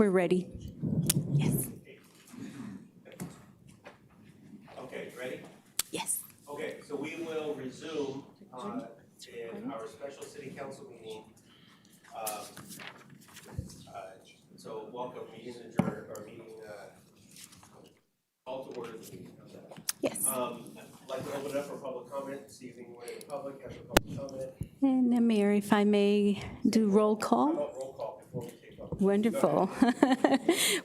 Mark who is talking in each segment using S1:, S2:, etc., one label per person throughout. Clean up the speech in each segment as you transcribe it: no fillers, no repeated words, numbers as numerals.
S1: We're ready. Yes.
S2: Okay, ready?
S1: Yes.
S2: Okay, so we will resume in our special city council meeting. So welcome, meeting adjourned, or meeting, call to order the meeting. How's that?
S1: Yes.
S2: I'd like to open it up for public comment, see if anyone in the public has a public comment.
S1: And Mayor, if I may do roll
S2: How
S1: call.
S2: about roll call before we take public?
S1: Wonderful.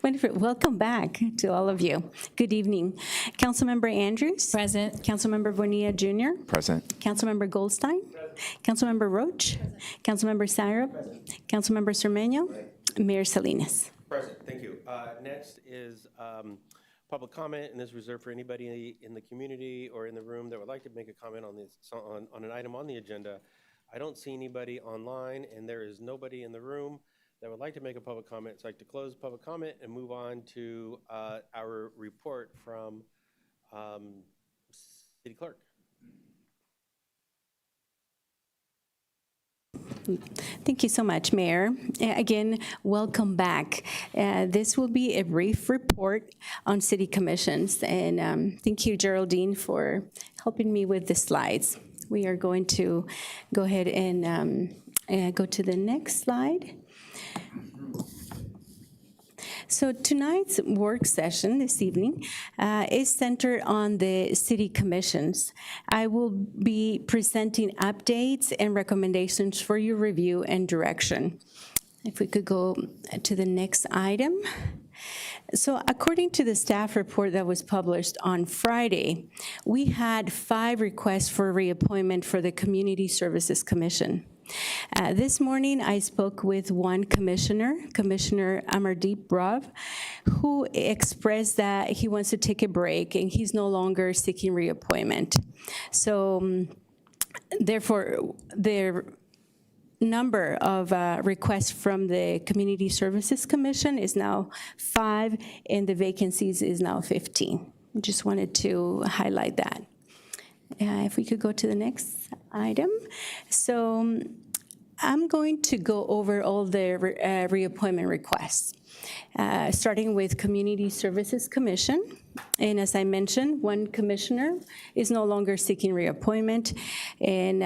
S1: Wonderful. Welcome back to all of you. Good evening. Councilmember Andrews.
S3: Present.
S1: Councilmember Bonilla Jr.
S4: Present.
S1: Councilmember Goldstein. Councilmember Roach. Councilmember Syrup. Councilmember Cermeño. Mayor Salinas.
S2: Present, thank you. Next is public comment, and this is reserved for anybody in the community or in the room that would like to make a comment on this on an item on the agenda. I don't see anybody online, and there is nobody in the room that would like to make a public comment. So I'd like to close public comment and move on to our report from City Clerk.
S1: Thank you so much, Mayor. Again, welcome back. This will be a brief report on city commissions, and thank you, Geraldine, for helping me with the slides. We are going to go ahead and go to the next slide. So tonight's work session this evening is centered on the city commissions. I will be presenting updates and recommendations for your review and direction. If we could go to the next item. So according to the staff report that was published on Friday, we had 5 requests for reappointment for the Community Services Commission. This morning, I spoke with one commissioner, Commissioner Amardeep Rav, who expressed that he wants to take a break and he's no longer seeking reappointment. So therefore, the number of requests from the Community Services Commission is now 5, and the vacancies is now 15. I just wanted to highlight that. If we could go to the next item. So I'm going to go over all the reappointment requests, starting with Community Services Commission. And as I mentioned, one commissioner is no longer seeking reappointment, and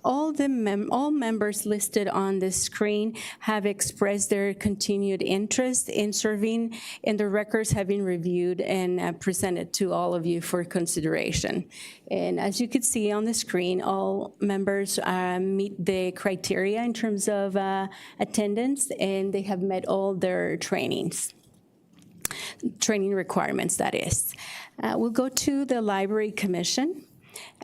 S1: all members listed on the screen have expressed their continued interest in serving, and the records have been reviewed and presented to all of you for consideration. And as you can see on the screen, all members meet the criteria in terms of attendance, and they have met all their training requirements, that is. We'll go to the Library Commission.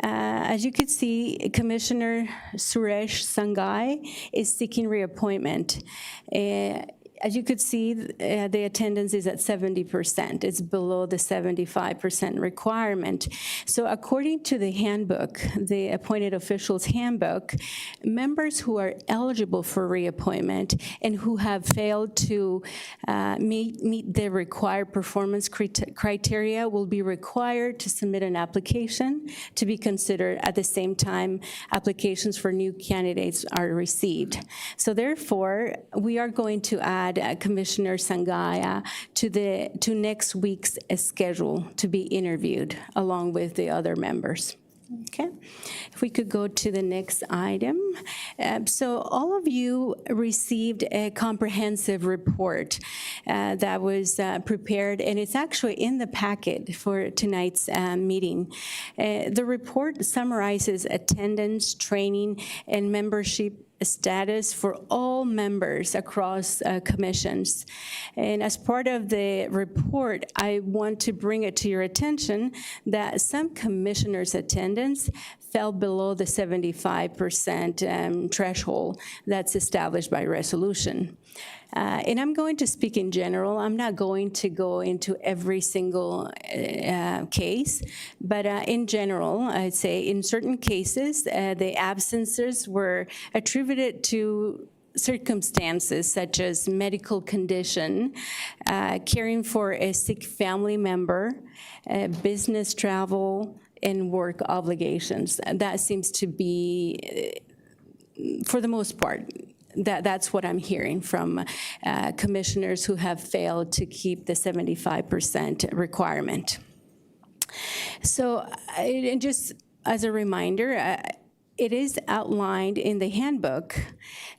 S1: As you can see, Commissioner Suresh Sangai is seeking reappointment. As you could see, the attendance is at 70%. It's below the 75% requirement. So according to the handbook, the Appointed Officials Handbook, members who are eligible for reappointment and who have failed to meet the required performance criteria will be required to submit an application to be considered. At the same time, applications for new candidates are received. So therefore, we are going to add Commissioner Sangaya to next week's schedule to be interviewed along with the other members. Okay, if we could go to the next item. So all of you received a comprehensive report that was prepared, and it's actually in the packet for tonight's meeting. The report summarizes attendance, training, and membership status for all members across commissions. And as part of the report, I want to bring it to your attention that some commissioners' attendance fell below the 75% threshold that's established by resolution. And I'm going to speak in general. I'm not going to go into every single case, but in general, I'd say in certain cases, the absences were attributed to circumstances such as medical condition, caring for a sick family member, business travel, and work obligations. That seems to be, for the most part, that's what I'm hearing from commissioners who have failed to keep the 75% requirement. So, and just as a reminder, it is outlined in the handbook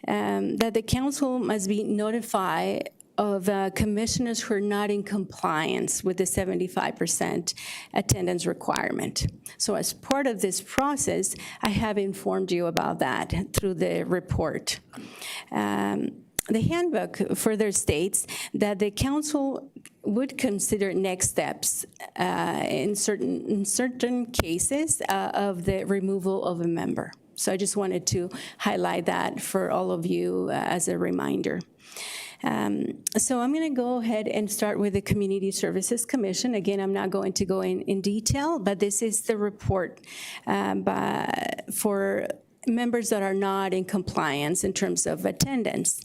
S1: that the council must be notified of commissioners who are not in compliance with the 75% attendance requirement. So as part of this process, I have informed you about that through the report. The handbook further states that the council would consider next steps in certain cases of the removal of a member. So I just wanted to highlight that for all of you as a reminder. So I'm going to go ahead and start with the Community Services Commission. Again, I'm not going to go in detail, but this is the report for members that are not in compliance in terms of attendance.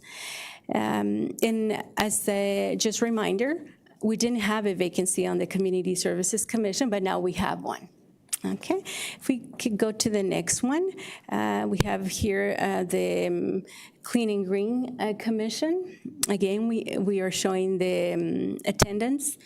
S1: And as a just reminder, we didn't have a vacancy on the Community Services Commission, but now we have one. Okay, if we could go to the next one, we have here the Clean and Green Commission. Again, we are showing the attendance,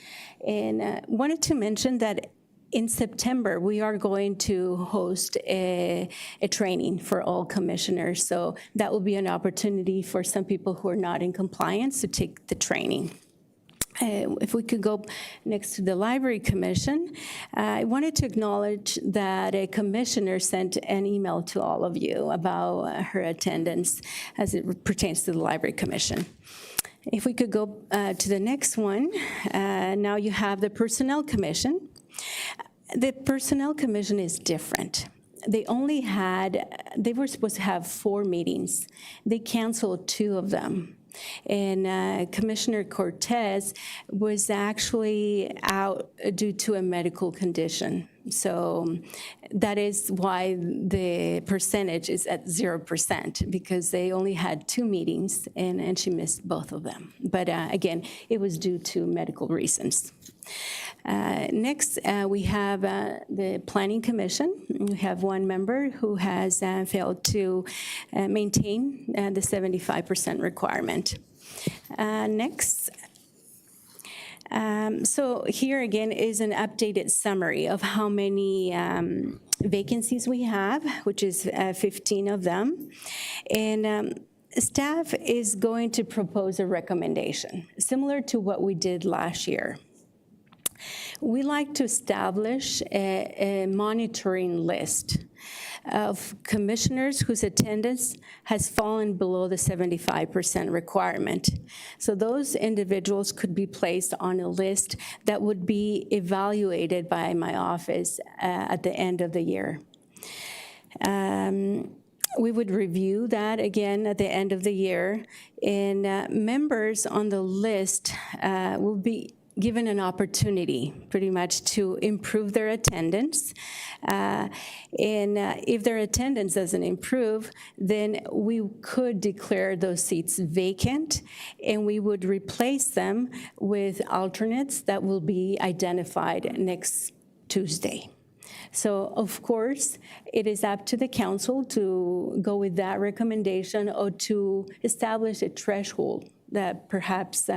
S1: and wanted to mention that in September, we are going to host a training for all commissioners. So that will be an opportunity for some people who are not in compliance to take the training. If we could go next to the Library Commission, I wanted to acknowledge that a commissioner sent an email to all of you about her attendance as it pertains to the Library Commission. If we could go to the next one, now you have the Personnel Commission. The Personnel Commission is different. They were supposed to have 4 meetings. They canceled 2 of them. And Commissioner Cortez was actually out due to a medical condition. So that is why the percentage is at 0%, because they only had 2 meetings and she missed both of them. But again, it was due to medical reasons. Next, we have the Planning Commission. We have 1 member who has failed to maintain the 75% requirement. Next. So here again is an updated summary of how many vacancies we have, which is 15 of them. And staff is going to propose a recommendation, similar to what we did last year. We like to establish a monitoring list of commissioners whose attendance has fallen below the 75% requirement. So those individuals could be placed on a list that would be evaluated by my office at the end of the year. We would review that again at the end of the year, and members on the list will be given an opportunity pretty much to improve their attendance. And if their attendance doesn't improve, then we could declare those seats vacant, and we would replace them with alternates that will be identified next Tuesday. So, of course, it is up to the council to go with that recommendation or to establish a threshold that perhaps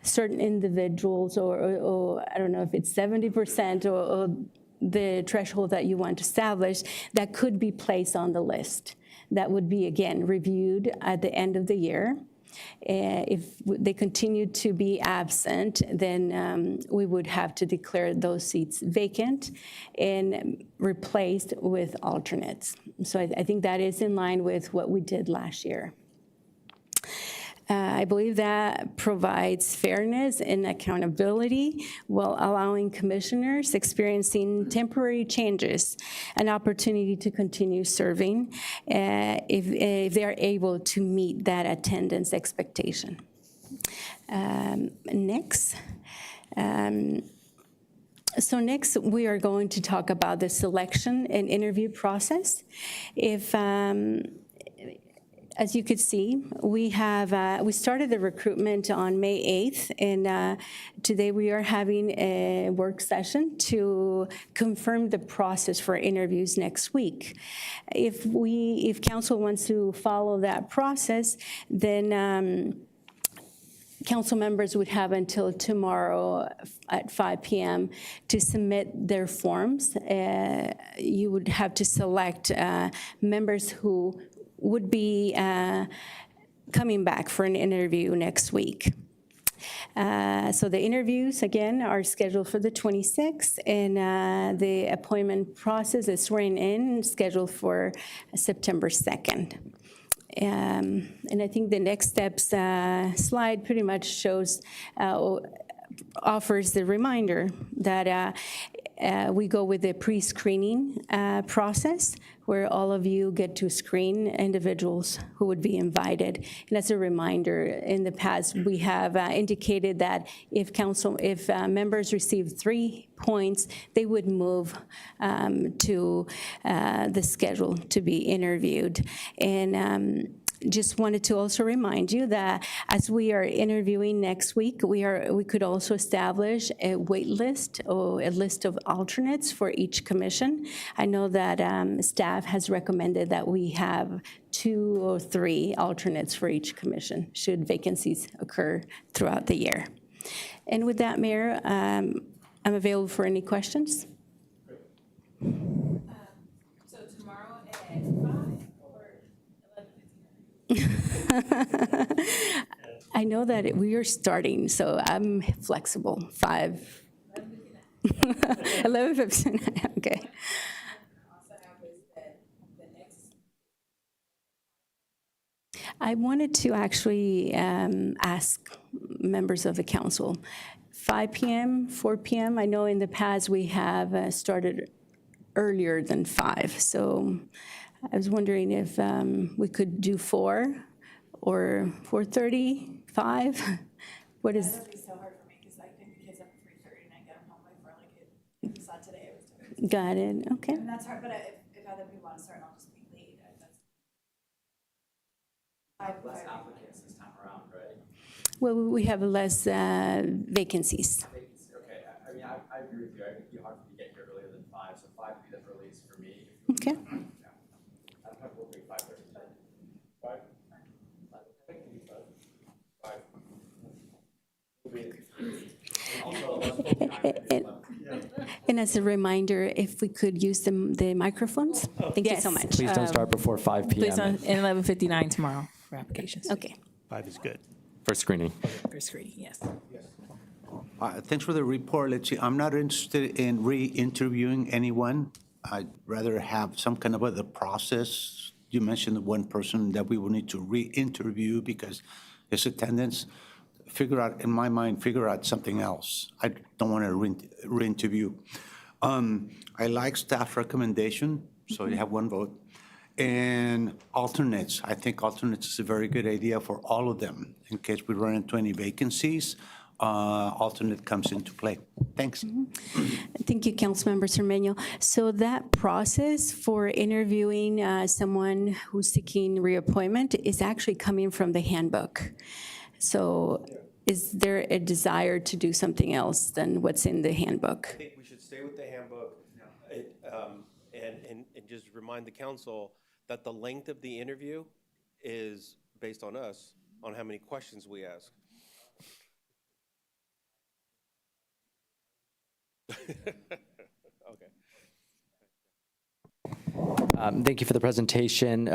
S1: certain individuals or I don't know if it's 70% or the threshold that you want to establish that could be placed on the list. That would be, again, reviewed at the end of the year. If they continue to be absent, then we would have to declare those seats vacant and replaced with alternates. So I think that is in line with what we did last year. I believe that provides fairness and accountability while allowing commissioners experiencing temporary changes an opportunity to continue serving if they are able to meet that attendance expectation. Next. So next, we are going to talk about the selection and interview process. As you could see, we started the recruitment on May 8th, and today we are having a work session to confirm the process for interviews next week. If council wants to follow that process, then council members would have until tomorrow at 5 p.m. to submit their forms. You would have to select members who would be coming back for an interview next week. So the interviews, again, are scheduled for the 26th, and the appointment process is swearing in scheduled for September 2nd. And I think the next steps slide pretty much shows, offers the reminder that we go with the pre-screening process, where all of you get to screen individuals who would be invited. And as a reminder, in the past, we have indicated that if members receive 3 points, they would move to the schedule to be interviewed. And just wanted to also remind you that as we are interviewing next week, we could also establish a wait list or a list of alternates for each commission. I know that staff has recommended that we have 2 or 3 alternates for each commission should vacancies occur throughout the year. And with that, Mayor, I'm available for any questions.
S3: So tomorrow at 5 or 11:59?
S1: I know that we are starting, so I'm flexible. 5. 11:59. Okay.
S3: Also have is the next.
S1: I wanted to actually ask members of the council, 5 p.m., 4 p.m. I know in the past we have started earlier than 5, so I was wondering if we could do 4 or 4:30, 5. What is?
S3: That'd be so hard for me because I pick the kids up at 3:30 and I get them home by 4. Like you saw today, it was different.
S1: Got it. Okay.
S3: And that's hard. But if other people want to start, I'll just be late. That's
S4: Less applicants this time around, right?
S1: Well, we have less vacancies.
S4: Okay, I mean, I agree with you. I think it'd be hard for me to get here earlier than 5, so 5 would be the earliest for me.
S1: Okay.
S4: Yeah. I'm comfortable being 5:30. 5? 5.
S1: And as a reminder, if we could use the microphones? Thank you so much.
S4: Please don't start before 5 p.m.
S5: Please don't, and 11:59 tomorrow for applications.
S1: Okay.
S6: 5 is good.
S4: For screening.
S5: For screening, yes.
S6: Thanks for the report. Let's see, I'm not interested in re-interviewing anyone. I'd rather have some kind of other process. You mentioned the one person that we will need to re-interview because his attendance. In my mind, figure out something else. I don't want to re-interview. I like staff recommendation, so you have 1 vote. And alternates, I think alternates is a very good idea for all of them. In case we run into any vacancies, alternate comes into play. Thanks.
S1: Thank you, Councilmember Cermeño. So that process for interviewing someone who's seeking reappointment is actually coming from the handbook. So is there a desire to do something else than what's in the handbook?
S2: I think we should stay with the handbook and just remind the council that the length of the interview is based on us, on how many questions we ask. Okay.
S4: Thank you for the presentation.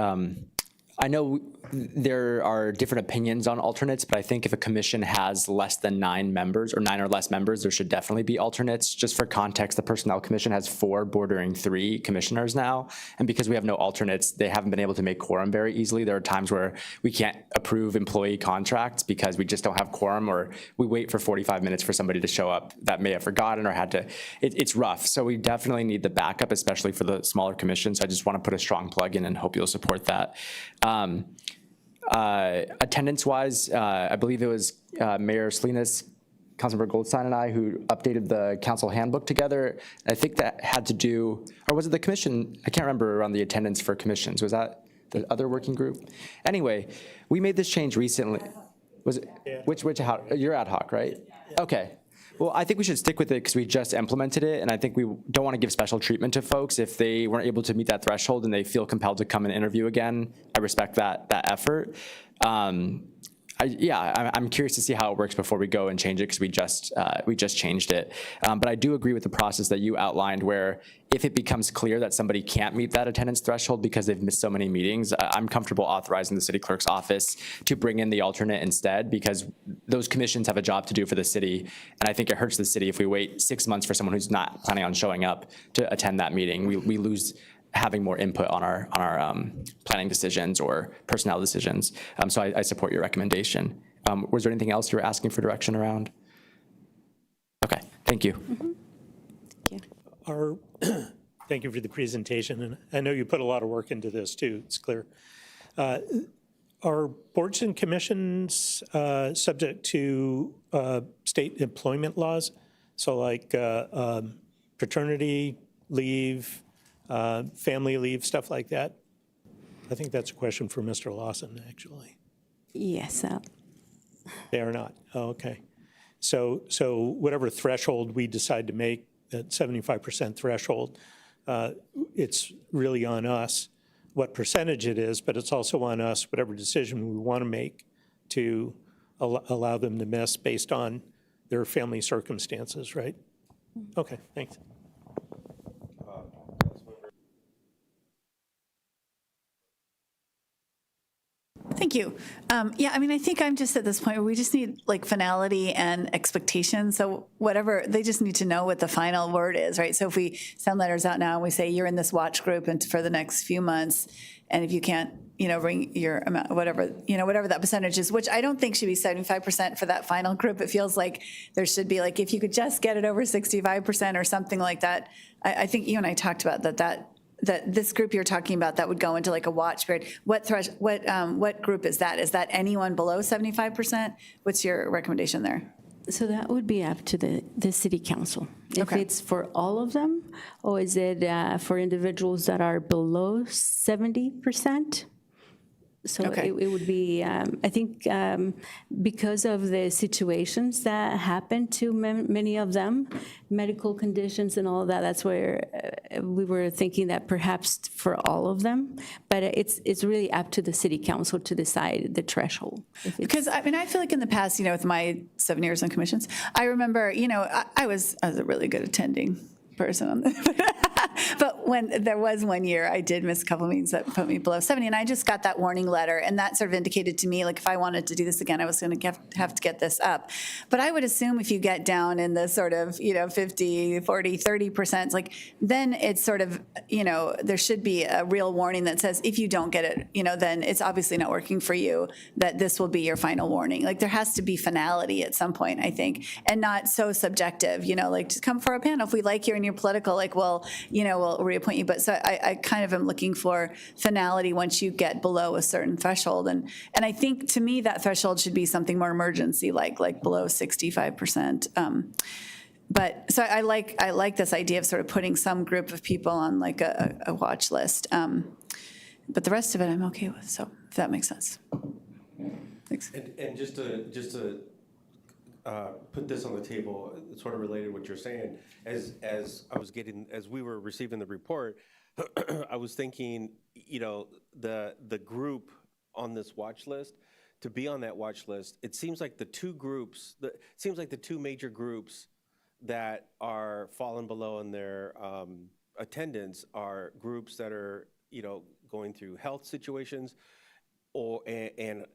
S4: I know there are different opinions on alternates, but I think if a commission has less than 9 members or 9 or less members, there should definitely be alternates. Just for context, the Personnel Commission has 4 bordering 3 commissioners now. And because we have no alternates, they haven't been able to make quorum very easily. There are times where we can't approve employee contracts because we just don't have quorum, or we wait for 45 minutes for somebody to show up that may have forgotten or had to. It's rough. So we definitely need the backup, especially for the smaller commissions. I just want to put a strong plug in and hope you'll support that. Attendance-wise, I believe it was Mayor Salinas, Councilmember Goldstein, and I who updated the council handbook together. I think that had to do, or was it the commission? I can't remember around the attendance for commissions. Was that the other working group. Anyway, we made this change recently. Was it, how, you're ad hoc, right? Okay. Well, I think we should stick with it because we just implemented it, and I think we don't want to give special treatment to folks if they weren't able to meet that threshold and they feel compelled to come and interview again. I respect that effort. I'm curious to see how it works before we go and change it because we just changed it. But I do agree with the process that you outlined where if it becomes clear that somebody can't meet that attendance threshold because they've missed so many meetings, I'm comfortable authorizing the city clerk's office to bring in the alternate instead because those commissions have a job to do for the city. And I think it hurts the city if we wait 6 months for someone who's not planning on showing up to attend that meeting. We lose having more input on our planning decisions or personnel decisions. So I support your recommendation. Was there anything else you were asking for direction around? Okay, thank you.
S1: Mm-hmm. Thank you.
S7: Thank you for the presentation, and I know you put a lot of work into this too, it's clear. Are boards and commissions subject to state employment laws? So like paternity leave, family leave, stuff like that? I think that's a question for Mr. Lawson, actually.
S1: Yes.
S7: They are not. Oh, okay. So whatever threshold we decide to make, that 75% threshold, it's really on us what percentage it is, but it's also on us whatever decision we want to make to allow them to miss based on their family circumstances, right? Okay, thanks.
S3: Thank you. Yeah, I mean, I think I'm just at this point where we just need like finality and expectation. So whatever, they just need to know what the final word is, right? So if we send letters out now and we say you're in this watch group and for the next few months, and if you can't, bring your amount, whatever that percentage is, which I don't think should be 75% for that final group. It feels like there should be like, if you could just get it over 65% or something like that. I think you and I talked about that this group you're talking about that would go into like a watch period. What group is that? Is that anyone below 75%? What's your recommendation there?
S1: So that would be up to the city council. If
S3: Okay.
S1: it's for all of them, or is it for individuals that are below 70%? So
S3: Okay.
S1: it would be, I think, because of the situations that happen to many of them, medical conditions and all of that, that's where we were thinking that perhaps for all of them, but it's really up to the city council to decide the threshold.
S3: Because I mean, I feel like in the past, with my 7 years on commissions, I remember, I was a really good attending person on but when there was 1 year, I did miss a couple of meetings that put me below 70, and I just got that warning letter, and that sort of indicated to me, like, if I wanted to do this again, I was going to have to get this up. But I would assume if you get down in the sort of, 50, 40, 30%, like, then it's sort of, there should be a real warning that says, if you don't get it, then it's obviously not working for you, that this will be your final warning. Like, there has to be finality at some point, I think, and not so subjective, like, just come for a panel. If we like you and you're political, like, well, we'll reappoint you. But so I kind of am looking for finality once you get below a certain threshold. And I think to me that threshold should be something more emergency, like below 65%. But so I like this idea of sort of putting some group of people on like a watch list. But the rest of it I'm okay with. So if that makes sense. Thanks.
S2: And just to put this on the table, sort of related to what you're saying, as we were receiving the report, I was thinking, the group on this watch list, to be on that watch list, it seems like the two major groups that are falling below in their attendance are groups that are, going through health situations and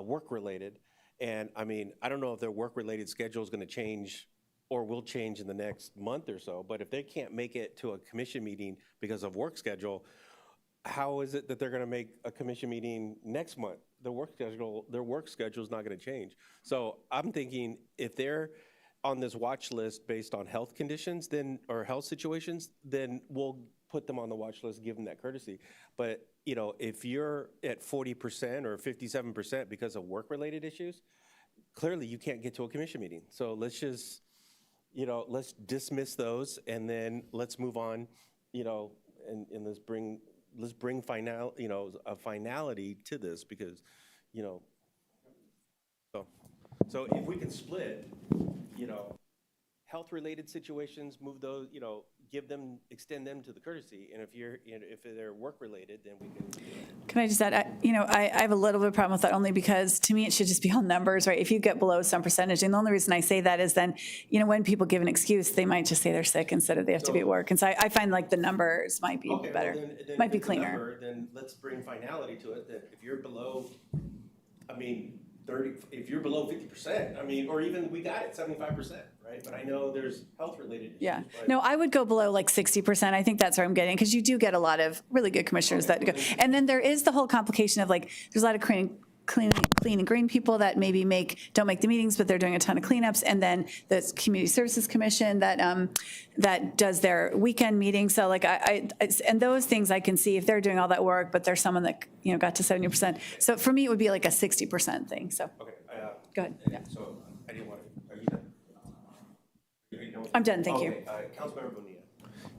S2: work related. And I mean, I don't know if their work-related schedule is going to change or will change in the next month or so, but if they can't make it to a commission meeting because of work schedule, how is it that they're going to make a commission meeting next month? Their work schedule is not going to change. So I'm thinking if they're on this watch list based on health conditions or health situations, then we'll put them on the watch list, give them that courtesy. But if you're at 40% or 57% because of work-related issues, clearly you can't get to a commission meeting. So let's just, let's dismiss those and then let's move on, and let's bring let's bring a finality to this, because, so if we can split, health-related situations, move those, extend them to the courtesy, and if they're work-related, then we can.
S3: Can I just add, I have a little bit of problem with that only because to me, it should just be all numbers, right? If you get below some percentage, and the only reason I say that is then, when people give an excuse, they might just say they're sick instead of they have to be at work. And so I find like the numbers might be
S2: Okay,
S3: better,
S2: well, then
S3: might be
S2: if it's a
S3: cleaner.
S2: number, then let's bring finality to it, that if you're below, 30, if you're below 50%, or even, we got it 75%, right? But I know there's health-related issues.
S3: Yeah.
S2: but-
S3: No, I would go below like 60%. I think that's where I'm getting, because you do get a lot of really good commissioners that go. And then there is the whole complication of like, there's a lot of clean and green people that maybe don't make the meetings, but they're doing a ton of cleanups. And then the Community Services Commission that does their weekend meetings. So like and those things I can see if they're doing all that work, but there's someone that, got to 70%. So for me, it would be like a 60% thing. So
S2: Okay.
S3: go ahead. Yeah.
S2: So I didn't want to, are you done? Are you done with-
S3: I'm done, thank you.
S2: Okay, Councilmember Bonilla.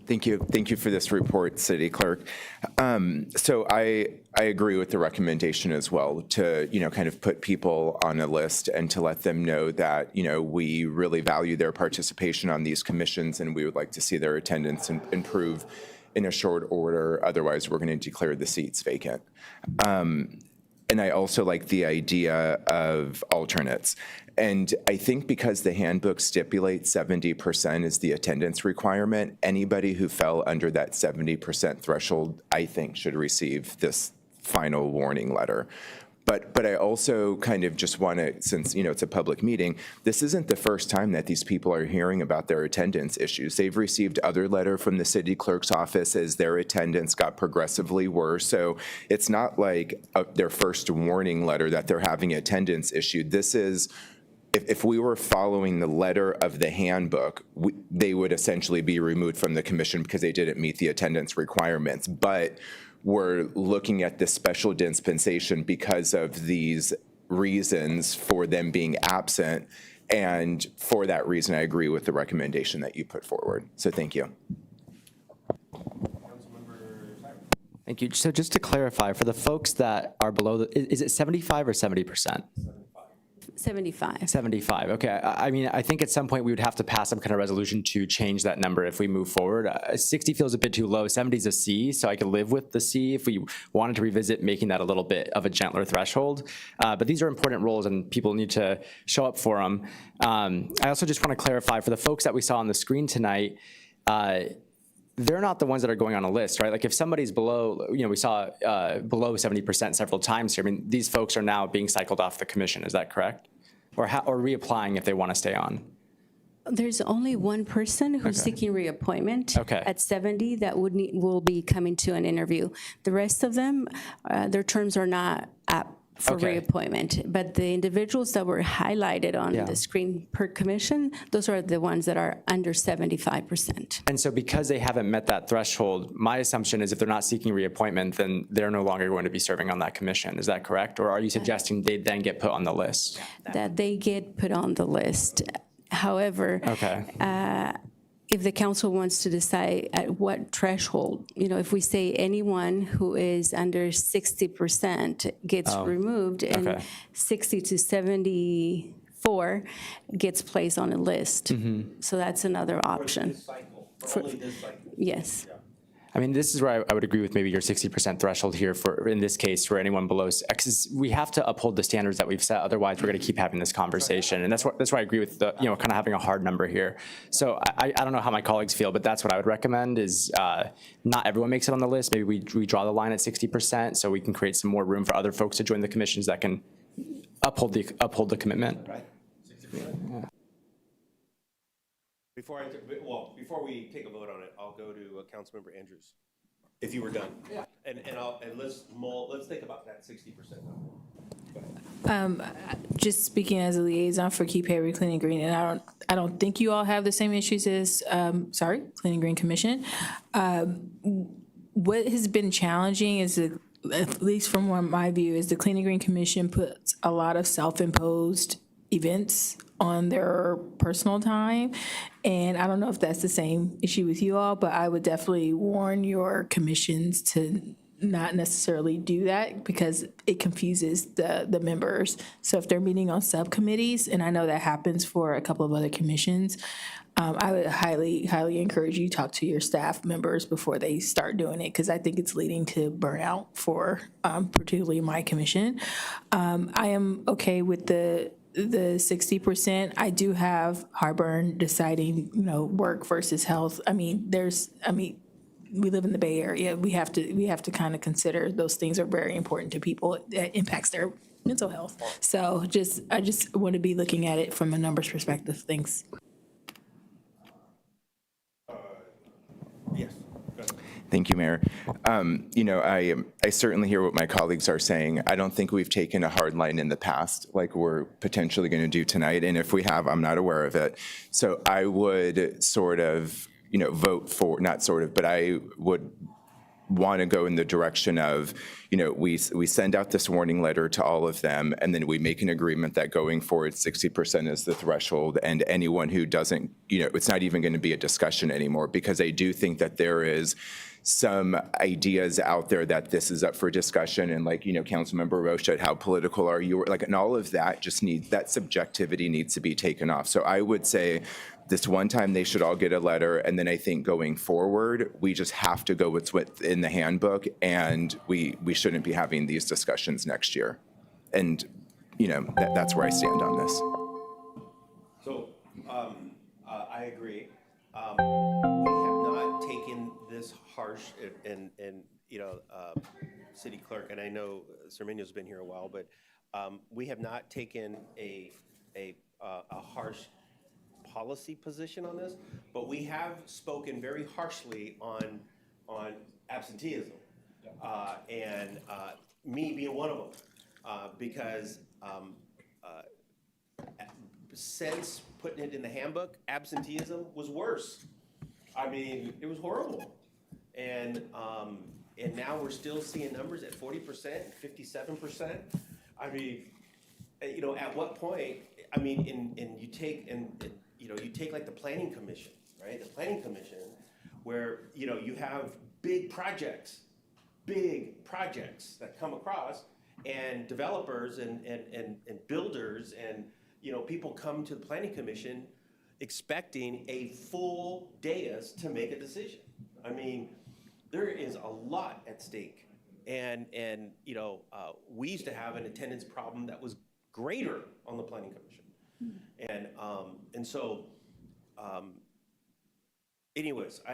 S8: Thank you. Thank you for this report, City Clerk. So I agree with the recommendation as well to, kind of put people on a list and to let them know that, we really value their participation on these commissions and we would like to see their attendance improve in a short order. Otherwise, we're going to declare the seats vacant. And I also like the idea of alternates. And I think because the handbook stipulates 70% is the attendance requirement, anybody who fell under that 70% threshold, I think, should receive this final warning letter. But I also kind of just want to, since, it's a public meeting, this isn't the first time that these people are hearing about their attendance issues. They've received other letter from the city clerk's office as their attendance got progressively worse. So it's not like their first warning letter that they're having attendance issued. This is, if we were following the letter of the handbook, they would essentially be removed from the commission because they didn't meet the attendance requirements. But we're looking at this special dispensation because of these reasons for them being absent. And for that reason, I agree with the recommendation that you put forward. So thank you.
S4: Thank you. So just to clarify, for the folks that are below, is it 75 or 70%?
S1: 75.
S4: 75, okay. I think at some point we would have to pass some kind of resolution to change that number if we move forward. 60 feels a bit too low. 70 is a C, so I could live with the C if we wanted to revisit making that a little bit of a gentler threshold. But these are important roles and people need to show up for them. I also just want to clarify for the folks that we saw on the screen tonight, they're not the ones that are going on a list, right? Like if somebody's below, we saw below 70% several times here. These folks are now being cycled off the commission. Is that correct? Or reapplying if they want to stay on?
S1: There's only one person who's seeking reappointment
S4: Okay.
S1: at 70 that will be coming to an interview. The rest of them, their terms are not up for
S4: Okay.
S1: reappointment. But the individuals that were highlighted on
S4: Yeah.
S1: the screen per commission, those are the ones that are under 75%.
S4: And so because they haven't met that threshold, my assumption is if they're not seeking reappointment, then they're no longer going to be serving on that commission. Is that correct? Or are you suggesting they then get put on the list?
S1: That they get put on the list. However,
S4: Okay.
S1: if the council wants to decide at what threshold, if we say anyone who is under 60% gets removed and
S4: okay.
S1: 60 to 74 gets placed on a list. So that's another option.
S2: This cycle, for only this cycle.
S1: Yes.
S4: This is where I would agree with maybe your 60% threshold here for, in this case, for anyone below X. We have to uphold the standards that we've set. Otherwise, we're going to keep having this conversation. And that's why I agree with the, kind of having a hard number here. So I don't know how my colleagues feel, but that's what I would recommend is not everyone makes it on the list. Maybe we draw the line at 60% so we can create some more room for other folks to join the commissions that can uphold the commitment.
S2: Right, 60%. Before we take a vote on it, I'll go to Councilmember Andrews, if you were done. Yeah. And let's think about that 60% number.
S5: Just speaking as a liaison for Keep Hayward Clean and Green, and I don't think you all have the same issues as Clean and Green Commission. What has been challenging is at least from my view, is the Clean and Green Commission puts a lot of self-imposed events on their personal time. And I don't know if that's the same issue with you all, but I would definitely warn your commissions to not necessarily do that because it confuses the members. So if they're meeting on subcommittees, and I know that happens for a couple of other commissions, I would highly encourage you to talk to your staff members before they start doing it, because I think it's leading to burnout for particularly my commission. I am okay with the 60%. I do have heartburn deciding, work versus health. We live in the Bay Area. We have to kind of consider those things are very important to people. That impacts their mental health. So I just want to be looking at it from a numbers perspective. Thanks.
S2: Yes. Go ahead.
S8: Thank you, Mayor. I certainly hear what my colleagues are saying. I don't think we've taken a hard line in the past like we're potentially going to do tonight. And if we have, I'm not aware of it. So I would sort of, vote for, not sort of, but I would want to go in the direction of, we send out this warning letter to all of them, and then we make an agreement that going forward, 60% is the threshold, and anyone who doesn't, it's not even going to be a discussion anymore, because I do think that there is some ideas out there that this is up for discussion, and Councilmember Roche said, how political are you? And all of that just needs, that subjectivity needs to be taken off. So I would say this one time they should all get a letter, and then I think going forward, we just have to go with what's in the handbook, and we shouldn't be having these discussions next year. And, that's where I stand on this.
S2: So, I agree. We have not taken this harsh, and City Clerk, and I know Cermeño's been here a while, but we have not taken a harsh policy position on this, but we have spoken very harshly on absenteeism, and me being one of them, because since putting it in the handbook, absenteeism was worse. It was horrible, and now we're still seeing numbers at 40%, 57%. At what point? You take like the Planning Commission, right? The Planning Commission, where you have big projects that come across, and developers and builders and people come to the Planning Commission expecting a full dais to make a decision. There is a lot at stake, and we used to have an attendance problem that was greater on the Planning Commission. Anyways, so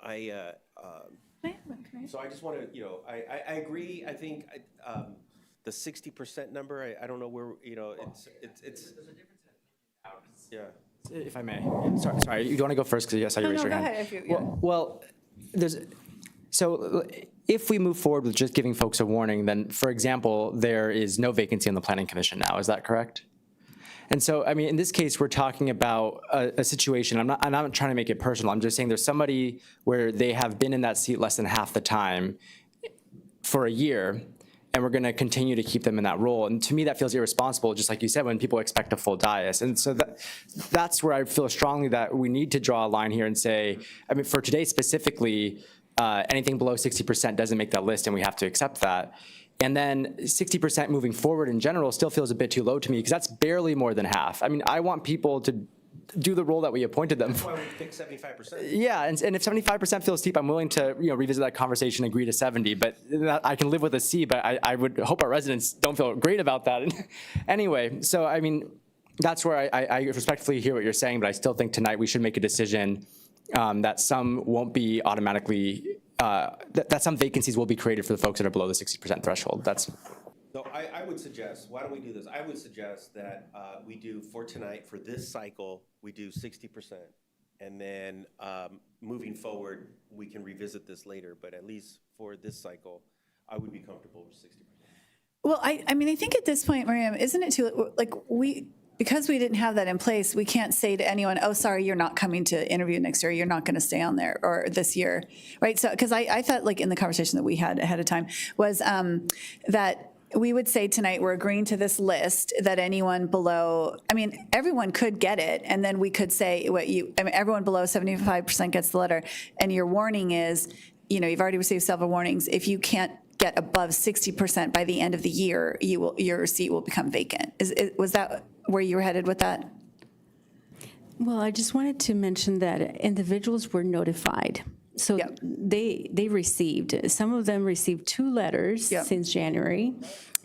S2: I just want to, I agree. I think the 60% number, I don't know where, it's. Yeah.
S4: If I may, sorry, you want to go first because I saw you raise your hand.
S3: Go ahead.
S4: Well, so if we move forward with just giving folks a warning, then, for example, there is no vacancy on the Planning Commission now. Is that correct? And so, in this case, we're talking about a situation. I'm not trying to make it personal. I'm just saying there's somebody where they have been in that seat less than half the time for a year, and we're going to continue to keep them in that role. And to me, that feels irresponsible, just like you said, when people expect a full dais. And so that's where I feel strongly that we need to draw a line here and say, for today specifically, anything below 60% doesn't make that list, and we have to accept that. And then 60% moving forward in general still feels a bit too low to me, because that's barely more than half. I want people to do the role that we appointed them for.
S2: That's why we picked 75%.
S4: Yeah, and if 75% feels steep, I'm willing to revisit that conversation, agree to 70. But I can live with a C, but I would hope our residents don't feel great about that. Anyway, so that's where I respectfully hear what you're saying, but I still think tonight we should make a decision that some won't be automatically, that some vacancies will be created for the folks that are below the 60% threshold.
S2: So I would suggest, why don't we do this? I would suggest that we do, for tonight, for this cycle, we do 60%. And then moving forward, we can revisit this later. But at least for this cycle, I would be comfortable with 60%.
S3: Well, I think at this point, Miriam, isn't it too, because we didn't have that in place, we can't say to anyone, oh, sorry, you're not coming to interview next year, you're not going to stay on there, or this year, right? So, because I thought, in the conversation that we had ahead of time, was that we would say tonight, we're agreeing to this list, that anyone below, everyone could get it, and then we could say, everyone below 75% gets the letter, and your warning is, you've already received several warnings. If you can't get above 60% by the end of the year, your seat will become vacant. Was that where you were headed with that?
S1: Well, I just wanted to mention that individuals were notified. So
S3: Yep.
S1: they received, some of them received 2 letters
S3: Yep.
S1: since January.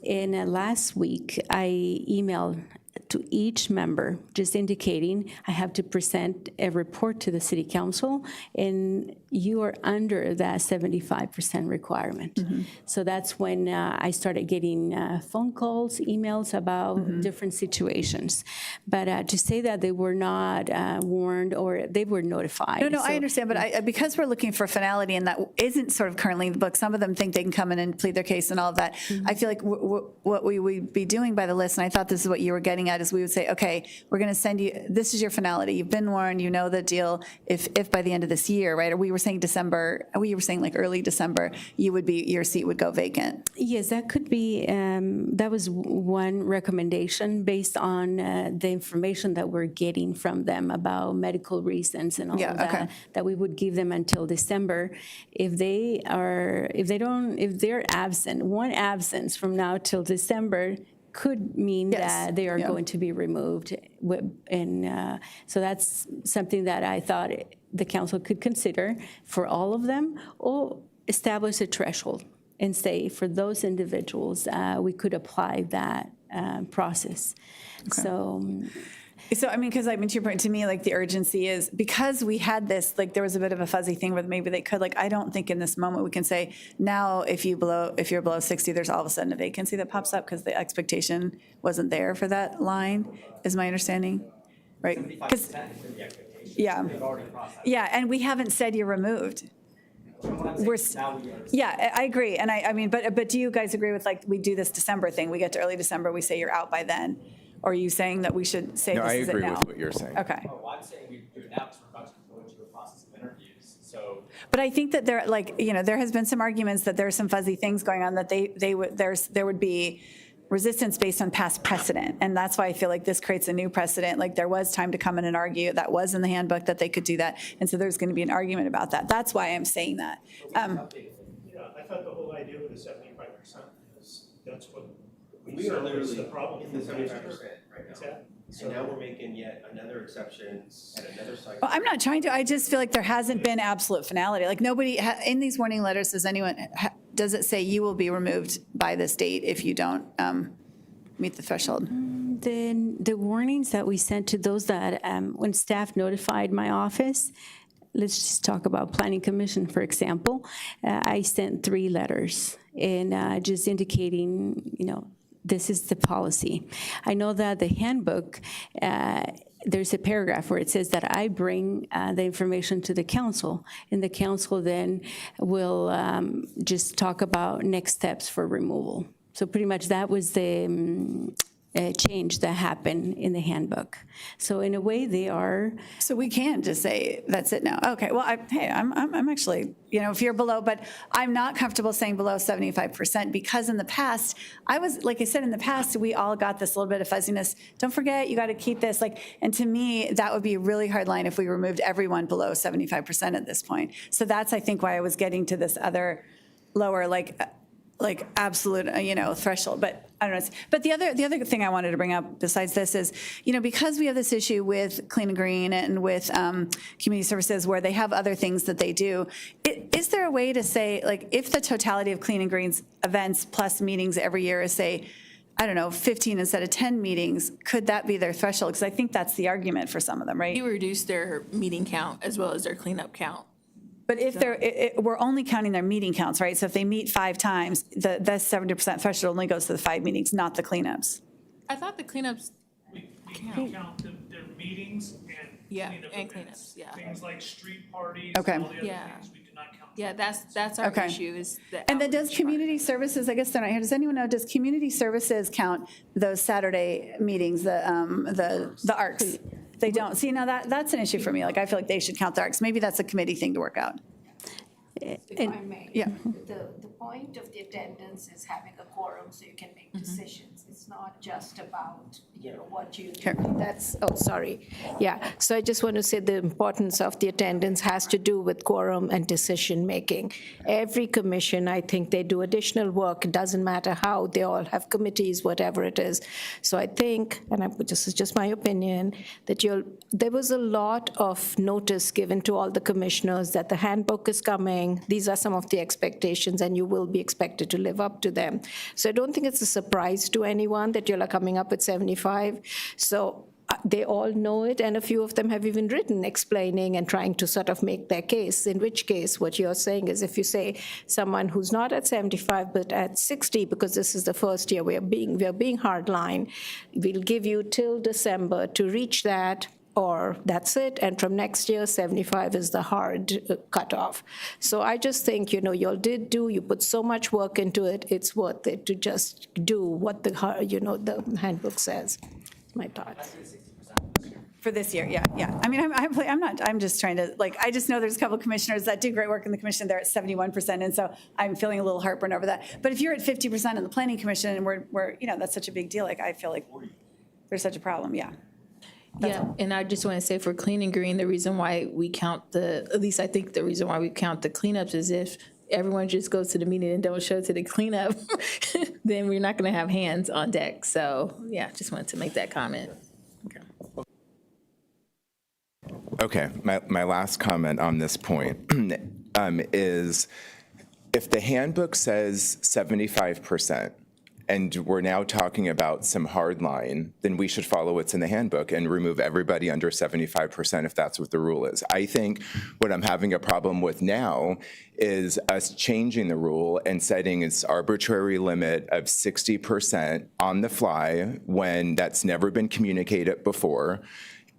S1: And last week, I emailed to each member, just indicating I have to present a report to the city council, and you are under that 75% requirement. So that's when I started getting phone calls, emails about different situations. But to say that they were not warned or they were notified.
S3: No, I
S1: So-
S3: understand, but because we're looking for finality and that isn't sort of currently in the book, some of them think they can come in and plead their case and all of that. I feel like what we would be doing by the list, and I thought this is what you were getting at, is we would say, okay, we're going to send you, this is your finality. You've been warned, you know the deal. If by the end of this year, right, or we were saying December, we were saying like early December, your seat would go vacant.
S1: Yes, that could be, that was one recommendation based on the information that we're getting from them about medical reasons and all
S3: Yeah,
S1: of that,
S3: okay.
S1: that we would give them until December. If they're absent, one absence from now till December could mean
S3: Yes,
S1: that they are
S3: yeah.
S1: going to be removed. And so that's something that I thought the council could consider for all of them, or establish a threshold and say for those individuals, we could apply that process.
S3: So, I mean, because, to your point, to me, like, the urgency is, because we had this, like, there was a bit of a fuzzy thing where maybe they could, like, I don't think in this moment we can say, now, if you're below 60, there's all of a sudden a vacancy that pops up, because the expectation wasn't there for that line, is my understanding, right? 'Cause- Yeah. Yeah, and we haven't said you're removed. Yeah, I agree, and I mean, but do you guys agree with, like, we do this December thing, we get to early December, we say you're out by then? Or are you saying that we should say
S8: No,
S3: this
S8: I
S3: is it
S8: agree
S3: now?
S8: with what you're saying.
S3: Okay.
S4: Oh, I'm saying we do it now because we're about to go into a process of interviews, so.
S3: But I think that there, like, there has been some arguments that there's some fuzzy things going on, that there would be resistance based on past precedent. And that's why I feel like this creates a new precedent. Like, there was time to come in and argue, that was in the handbook, that they could do that. And so there's going to be an argument about that. That's why I'm saying that.
S7: Yeah, I thought the whole idea with the 75% is that's what
S2: We are
S7: said was
S2: literally
S7: the problem.
S2: in the 75% right
S7: What's
S2: now.
S7: that?
S2: And now we're making yet another exception at another cycle.
S3: Well, I'm not trying to, I just feel like there hasn't been absolute finality. Like, nobody, in these warning letters, does it say you will be removed by this date if you don't meet the threshold?
S1: Then the warnings that we sent to those that, when staff notified my office, let's just talk about Planning Commission, for example. I sent 3 letters and just indicating, this is the policy. I know that the handbook, there's a paragraph where it says that I bring the information to the council, and the council then will just talk about next steps for removal. So pretty much that was the change that happened in the handbook. So in a way, they are.
S3: So we can't just say, that's it now. Okay, well, I'm actually, if you're below, but I'm not comfortable saying below 75%, because in the past, like I said, in the past, we all got this little bit of fuzziness. Don't forget, you got to keep this, and to me, that would be a really hard line if we removed everyone below 75% at this point. So that's, I think, why I was getting to this other lower, like absolute, threshold, but I don't know. But the other thing I wanted to bring up besides this is, because we have this issue with Clean and Green and with community services where they have other things that they do, is there a way to say, like, if the totality of Clean and Green's events plus meetings every year is, say, I don't know, 15 instead of 10 meetings, could that be their threshold? Because I think that's the argument for some of them, right?
S5: You reduce their meeting count as well as their cleanup count.
S3: But if we're only counting their meeting counts, right? So if they meet 5 times, the 70% threshold only goes to the 5 meetings, not the cleanups.
S5: I thought the cleanups,
S9: We can count their meetings and
S5: Yeah,
S9: cleanup
S5: and
S9: events.
S5: cleanups, yeah.
S9: Things like street parties,
S3: Okay.
S9: all the other
S5: Yeah.
S9: things, we do not count.
S5: yeah, that's our
S3: Okay.
S5: issue is the
S3: And then does
S5: outreach part.
S3: community services, I guess they're not here, does anyone know, does community services count those Saturday meetings, the ARCs? They don't. See, now that's an issue for me. Like, I feel like they should count the ARCs. Maybe that's a committee thing to work out.
S10: If I may.
S3: Yeah.
S10: The point of the attendance is having a quorum so you can make decisions. It's not just about, what you,
S5: That's, oh, sorry. Yeah, so I just want to say the importance of the attendance has to do with quorum and decision-making. Every commission, I think they do additional work. It doesn't matter how, they all have committees, whatever it is. So I think, and this is just my opinion, that there was a lot of notice given to all the commissioners that the handbook is coming, these are some of the expectations, and you will be expected to live up to them. So I don't think it's a surprise to anyone that you're coming up with 75. So they all know it, and a few of them have even written explaining and trying to sort of make their case, in which case what you're saying is if you say someone who's not at 75 but at 60, because this is the first year we're being hardline, we'll give you till December to reach that, or that's it, and from next year, 75 is the hard cutoff. So I just think, you put so much work into it, it's worth it to just do what the handbook says. That's my thought.
S3: For this year, yeah. I mean, I'm just trying to, I just know there's a couple of commissioners that do great work in the commission, they're at 71%, and so I'm feeling a little heartburn over that. But if you're at 50% in the planning commission, and we're that's such a big deal, I feel like there's such a problem, yeah.
S5: Yeah, and I just want to say for clean and green, the reason why we count at least I think the reason why we count the cleanups is if everyone just goes to the meeting and don't show to the cleanup, then we're not going to have hands on deck. So, yeah, just wanted to make that comment.
S8: Okay, my last comment on this point is if the handbook says 75%, and we're now talking about some hard line, then we should follow what's in the handbook and remove everybody under 75% if that's what the rule is. I think what I'm having a problem with now is us changing the rule and setting its arbitrary limit of 60% on the fly when that's never been communicated before.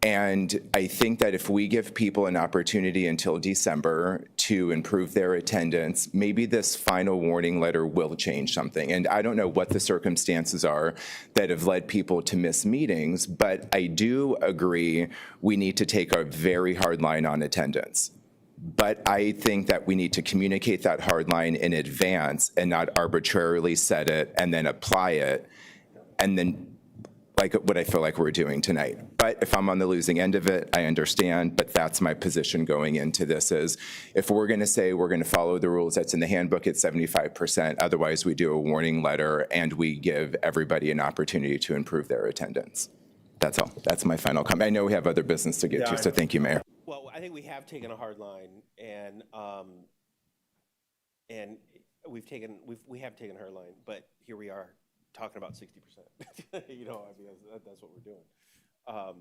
S8: And I think that if we give people an opportunity until December to improve their attendance, maybe this final warning letter will change something. And I don't know what the circumstances are that have led people to miss meetings, but I do agree we need to take a very hard line on attendance. But I think that we need to communicate that hard line in advance and not arbitrarily set it and then apply it and then like what I feel like we're doing tonight. But if I'm on the losing end of it, I understand, but that's my position going into this is if we're gonna say we're gonna follow the rules that's in the handbook at 75%, otherwise we do a warning letter and we give everybody an opportunity to improve their attendance. That's all, that's my final comment. I know we have other business to get to, so thank you, Mayor.
S2: Well, I think we have taken a hard line and we have taken a hard line, but here we are talking about 60%. That's what we're doing.
S3: I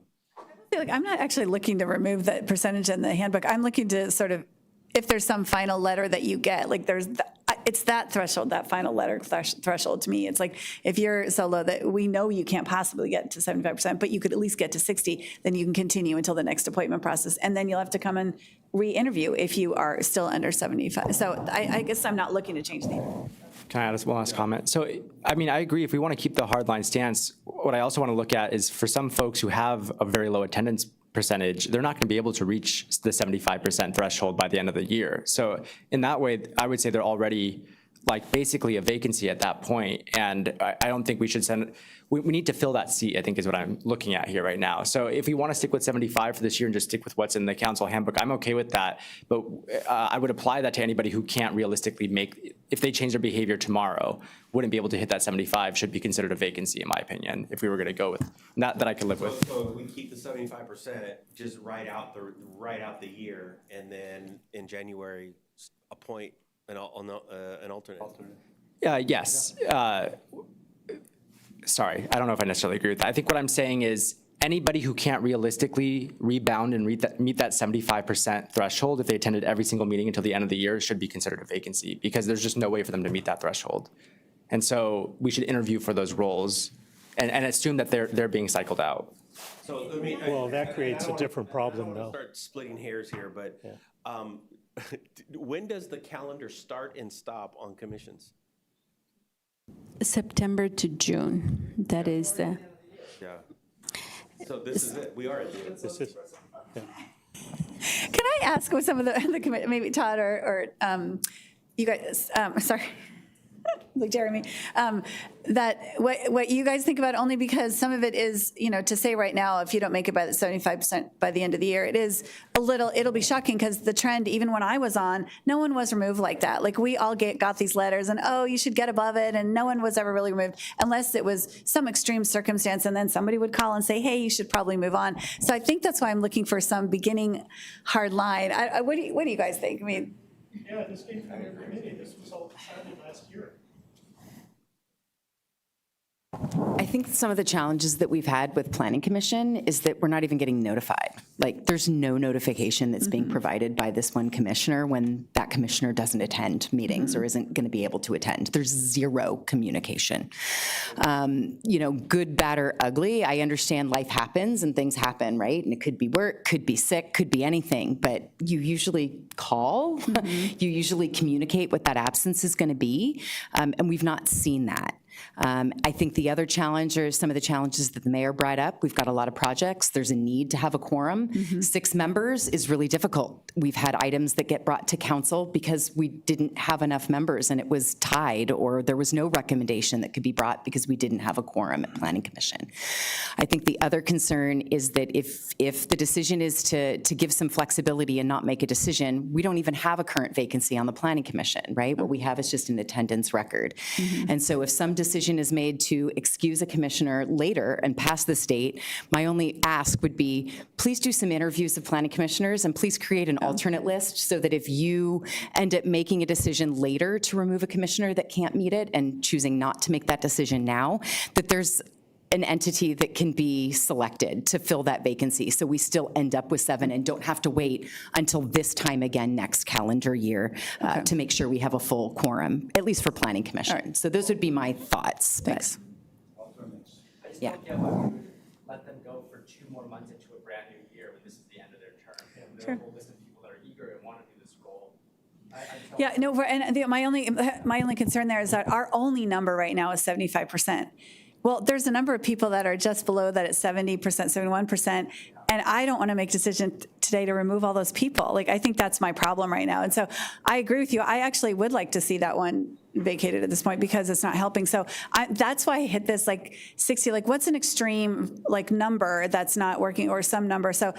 S3: feel like I'm not actually looking to remove that percentage in the handbook. I'm looking to sort of, if there's some final letter that you get, it's that threshold, that final letter threshold to me. It's like, if you're so low that we know you can't possibly get to 75%, but you could at least get to 60, then you can continue until the next appointment process. And then you'll have to come and re-interview if you are still under 75. So I guess I'm not looking to change the.
S4: Can I add one last comment? So, I mean, I agree if we want to keep the hardline stance, what I also want to look at is for some folks who have a very low attendance percentage, they're not going to be able to reach the 75% threshold by the end of the year. So in that way, I would say they're already basically a vacancy at that point. And I don't think we should we need to fill that seat, I think is what I'm looking at here right now. So if we want to stick with 75 for this year and just stick with what's in the council handbook, I'm okay with that. But I would apply that to anybody who can't realistically if they change their behavior tomorrow, wouldn't be able to hit that 75, should be considered a vacancy in my opinion, if we were gonna go with, that I could live with.
S2: So we keep the 75%, just write out the year, and then in January, appoint an alternate.
S4: Yes. Sorry, I don't know if I necessarily agree with that. I think what I'm saying is anybody who can't realistically rebound and meet that 75% threshold if they attended every single meeting until the end of the year should be considered a vacancy because there's just no way for them to meet that threshold. And so we should interview for those roles and assume that they're being cycled out.
S2: So
S7: Well, that creates a different problem, though.
S2: Start splitting hairs here, but when does the calendar start and stop on commissions?
S1: September to June, that is the.
S2: Yeah. So this is it. We are at the end.
S7: This is, yeah.
S3: Can I ask with some of the committee, maybe Todd or you guys, sorry. like Jeremy, that what you guys think about, only because some of it is, to say right now, if you don't make it by the 75% by the end of the year, it'll be shocking, because the trend, even when I was on, no one was removed like that. Like, we all got these letters and, oh, you should get above it, and no one was ever really removed unless it was some extreme circumstance, and then somebody would call and say, hey, you should probably move on. So I think that's why I'm looking for some beginning hard line. What do you guys think? I mean,
S9: Yeah, this came from your committee. This was all decided last year.
S11: I think some of the challenges that we've had with Planning Commission is that we're not even getting notified. Like, there's no notification that's being provided by this one commissioner when that commissioner doesn't attend meetings or isn't going to be able to attend. There's zero communication. Good, bad, or ugly, I understand life happens and things happen, right? And it could be work, could be sick, could be anything, but you usually call, you usually communicate what that absence is going to be, and we've not seen that. I think the other challenge are some of the challenges that the mayor brought up. We've got a lot of projects. There's a need to have a quorum. 6 members is really difficult. We've had items that get brought to council because we didn't have enough members and it was tied, or there was no recommendation that could be brought because we didn't have a quorum at Planning Commission. I think the other concern is that if the decision is to give some flexibility and not make a decision, we don't even have a current vacancy on the Planning Commission, right? What we have is just an attendance record. And so if some decision is made to excuse a commissioner later and pass this date, my only ask would be, please do some interviews of planning commissioners and please create an alternate list so that if you end up making a decision later to remove a commissioner that can't meet it and choosing not to make that decision now, that there's an entity that can be selected to fill that vacancy, so we still end up with 7 and don't have to wait until this time again next calendar year to make sure we have a full quorum, at least for Planning Commission.
S3: Right.
S11: So those would be my thoughts.
S3: Thanks.
S4: I just
S11: Yeah.
S4: don't get why we would let them go for 2 more months into a brand new year when this is the end of their term. And there are a whole list of people that are eager and want to do this role. I just don't-
S3: Yeah, no, my only concern there is that our only number right now is 75%. Well, there's a number of people that are just below that at 70%, 71%, and I don't want to make a decision today to remove all those people. Like, I think that's my problem right now. And so I agree with you. I actually would like to see that one vacated at this point because it's not helping. So that's why I hit this 60, what's an extreme number that's not working, or some number. So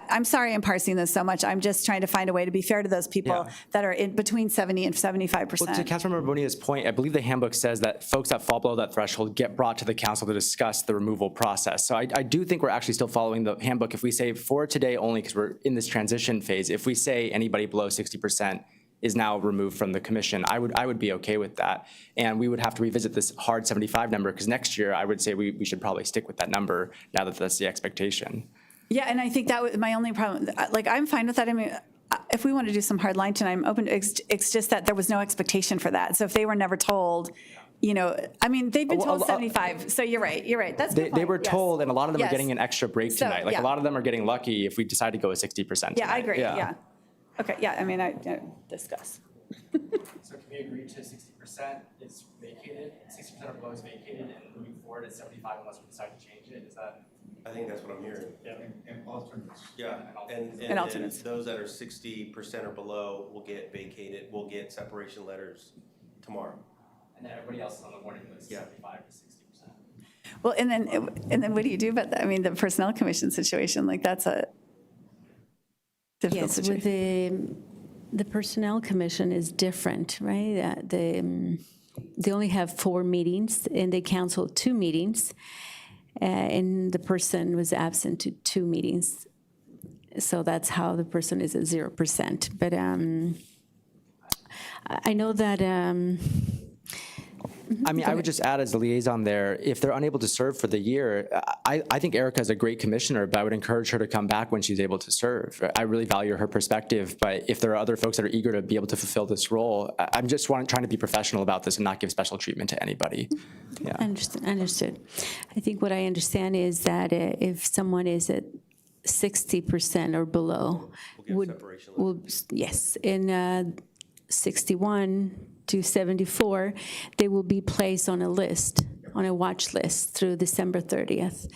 S3: I'm sorry I'm parsing this so much. I'm just trying to find a way to be fair to those people that are in between 70 and 75%.
S4: Well, to Councilmember Bonilla's point, I believe the handbook says that folks that fall below that threshold get brought to the council to discuss the removal process. So I do think we're actually still following the handbook. If we say for today only, because we're in this transition phase, if we say anybody below 60% is now removed from the commission, I would be okay with that. And we would have to revisit this hard 75 number, because next year I would say we should probably stick with that number now that that's the expectation.
S3: Yeah, and I think that was my only problem. I'm fine with that. I mean, if we want to do some hard line tonight, I'm open. It's just that there was no expectation for that. So if they were never told, I mean, they've been told 75. So you're right. That's a good
S4: They
S3: point.
S4: were
S3: Yes.
S4: told, and a lot of them
S3: Yes.
S4: are getting an extra break
S3: So,
S4: tonight.
S3: yeah.
S4: A lot of them are getting lucky if we decide to go with 60%
S3: Yeah, I
S4: tonight.
S3: agree. Yeah. Okay. Yeah. I mean, I discuss.
S4: So can we agree to 60% is vacated, 60% or below is vacated, and moving forward at 75 unless we decide to change it? Is that?
S2: I think that's what I'm hearing.
S6: And alternates.
S2: Yeah, and
S3: And alternates.
S2: those that are 60% or below will get vacated, will get separation letters tomorrow.
S4: And then everybody else is on the warning list,
S2: Yeah.
S4: 75 to 60%.
S3: Well, and then what do you do about that? I mean, the personnel commission situation, that's a difficult
S1: Yes, with
S3: situation.
S1: the Personnel Commission is different, right? They only have 4 meetings, and they cancel 2 meetings, and the person was absent to 2 meetings. So that's how the person is at 0%. But I know that.
S4: I mean, I would just add as the liaison there, if they're unable to serve for the year, I think Erica is a great commissioner, but I would encourage her to come back when she's able to serve. I really value her perspective, but if there are other folks that are eager to be able to fulfill this role, I'm just trying to be professional about this and not give special treatment to anybody. Yeah.
S1: Understood. I think what I understand is that if someone is at 60% or below,
S2: We'll get separation
S1: yes, in 61 to 74, they will be placed on a list, on a watch list through December 30th.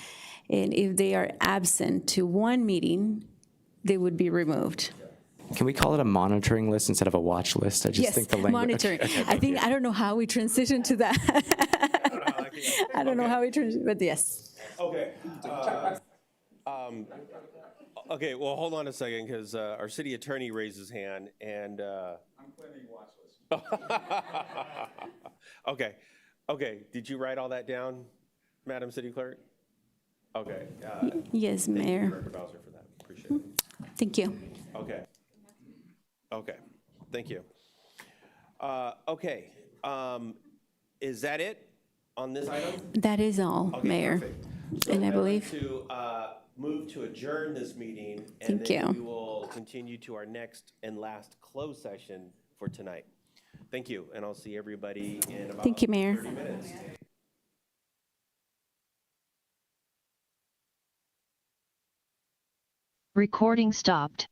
S1: And if they are absent to 1 meeting, they would be removed.
S4: Can we call it a monitoring list instead of a watch list? I just
S1: Yes,
S4: think the language.
S1: monitoring. I don't know how we transition to that. I don't know how we transition, but yes.
S2: Okay. Okay, well, hold on a second, because our city attorney raised his hand, and... I'm planning watch list. Okay, did you write all that down, Madam City Clerk? Okay.
S1: Yes, Mayor.
S2: Thank you, Director Bowser, for that. Appreciate it.
S1: Thank you.
S2: Okay, thank you. Okay, is that it on this item?
S1: That is all,
S2: Okay,
S1: Mayor.
S2: perfect. So
S1: And I
S2: I'd like
S1: believe,
S2: to move to adjourn this meeting.
S1: Thank
S2: And then
S1: you.
S2: we will continue to our next and last closed session for tonight. Thank you, and I'll see everybody in about
S1: Thank you, Mayor.
S2: 30 minutes.
S12: Recording stopped.